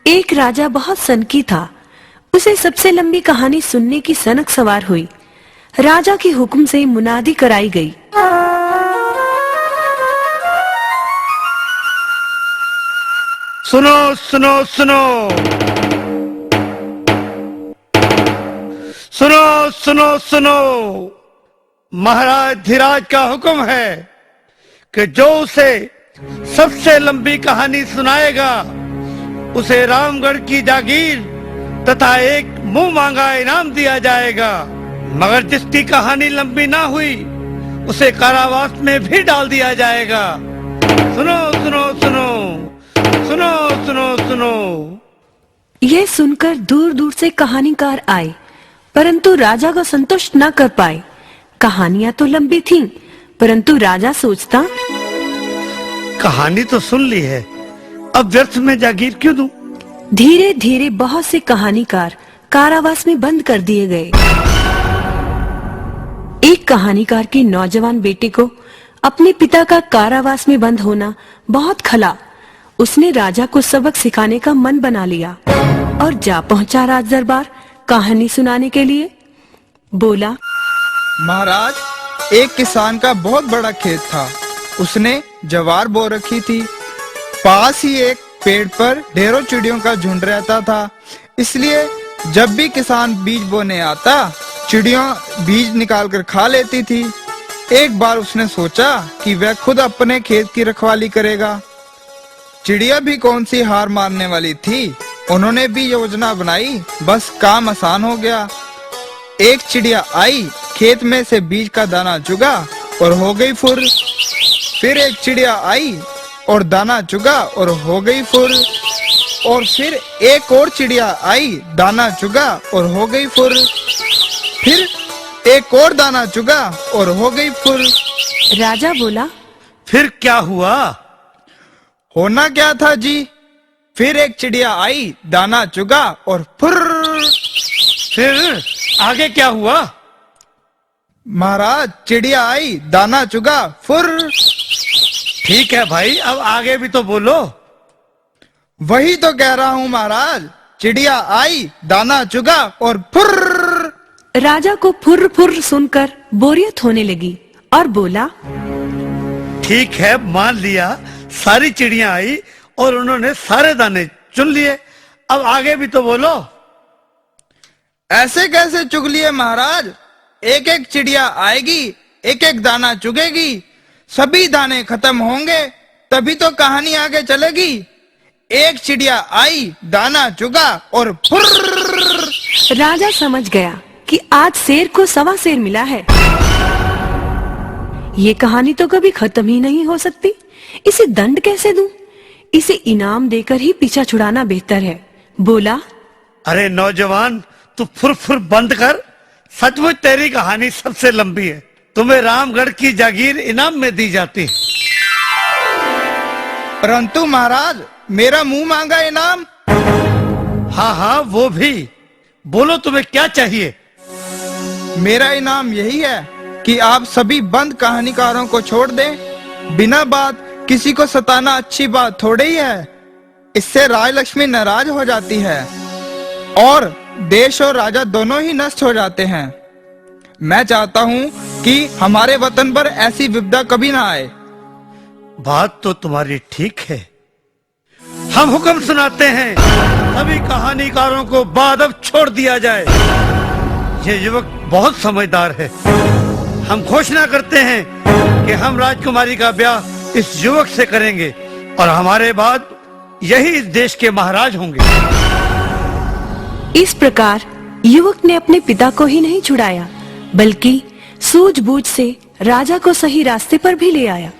एक राजा बहुत सनकी था। उसे सबसे लंबी कहानी सुनने की सनक सवार हुई। राजा के हुक्म से मुनादी कराई गई। सुनो सुनो सुनो सुनो सुनो सुनो, महाराज धीराज का हुक्म है कि जो उसे सबसे लंबी कहानी सुनाएगा उसे रामगढ़ की जागीर तथा एक मुंह मांगा इनाम दिया जाएगा। मगर जिसकी कहानी लंबी ना हुई उसे कारावास में भी डाल दिया जाएगा। सुनो सुनो सुनो सुनो सुनो सुनो। यह सुनकर दूर दूर से कहानीकार आए, परंतु राजा को संतुष्ट न कर पाए। कहानियां तो लंबी थीं, परंतु राजा सोचता, कहानी तो सुन ली है, अब व्यर्थ में जागीर क्यों दूं? धीरे धीरे बहुत से कहानीकार कारावास में बंद कर दिए गए। एक कहानीकार के नौजवान बेटे को अपने पिता का कारावास में बंद होना बहुत खला। उसने राजा को सबक सिखाने का मन बना लिया और जा पहुंचा राज दरबार कहानी सुनाने के लिए। बोला, महाराज, एक किसान का बहुत बड़ा खेत था। उसने ज्वार बो रखी थी। पास ही एक पेड़ पर ढेरों चिड़ियों का झुंड रहता था, इसलिए जब भी किसान बीज बोने आता, चिड़ियां बीज निकालकर खा लेती थी। एक बार उसने सोचा कि वह खुद अपने खेत की रखवाली करेगा। चिड़िया भी कौन सी हार मारने वाली थी। उन्होंने भी योजना बनाई, बस काम आसान हो गया। एक चिड़िया आई, खेत में से बीज का दाना चुगा और हो गई फुर। फिर एक चिड़िया आई और दाना चुगा और हो गई फुर। और फिर एक और चिड़िया आई, दाना चुगा और हो गई फुर। फिर एक और दाना चुगा और हो गई फुर। राजा बोला, फिर क्या हुआ? होना क्या था जी? फिर एक चिड़िया आई, दाना चुगा और फुर। फिर आगे क्या हुआ? महाराज, चिड़िया आई, दाना चुगा, फुर। ठीक है भाई, अब आगे भी तो बोलो। वही तो कह रहा हूँ महाराज, चिड़िया आई, दाना चुगा और फुर। राजा को फुर फुर सुनकर बोरियत होने लगी और बोला, ठीक है, मान लिया, सारी चिड़ियां आई और उन्होंने सारे दाने चुन लिए। अब आगे भी तो बोलो। ऐसे कैसे चुग लिए महाराज? एक एक चिड़िया आएगी, एक एक दाना चुगेगी, सभी दाने खत्म होंगे, तभी तो कहानी आगे चलेगी। एक चिड़िया आई, दाना चुगा और फुर्र। राजा समझ गया कि आज शेर को सवा शेर मिला है। ये कहानी तो कभी खत्म ही नहीं हो सकती। इसे दंड कैसे दूं? इसे इनाम देकर ही पीछा छुड़ाना बेहतर है। बोला, अरे नौजवान, तू फुर फुर बंद कर। सचमुच तेरी कहानी सबसे लंबी है। तुम्हें रामगढ़ की जागीर इनाम में दी जाती है। परंतु महाराज, मेरा मुंह मांगा इनाम। हाँ हाँ, वो भी बोलो, तुम्हें क्या चाहिए? मेरा इनाम यही है कि आप सभी बंद कहानीकारों को छोड़ दें। बिना बात किसी को सताना अच्छी बात थोड़ी ही है। इससे राजलक्ष्मी नाराज हो जाती है और देश और राजा दोनों ही नष्ट हो जाते हैं। मैं चाहता हूँ कि हमारे वतन पर ऐसी विपदा कभी ना आए। बात तो तुम्हारी ठीक है। हम हुक्म सुनाते हैं, सभी कहानीकारों को बादब छोड़ दिया जाए। ये युवक बहुत समझदार है। हम घोषणा करते हैं कि हम राजकुमारी का ब्याह इस युवक से करेंगे और हमारे बाद यही इस देश के महाराज होंगे। इस प्रकार युवक ने अपने पिता को ही नहीं छुड़ाया, बल्कि सूझबूझ से राजा को सही रास्ते पर भी ले आया।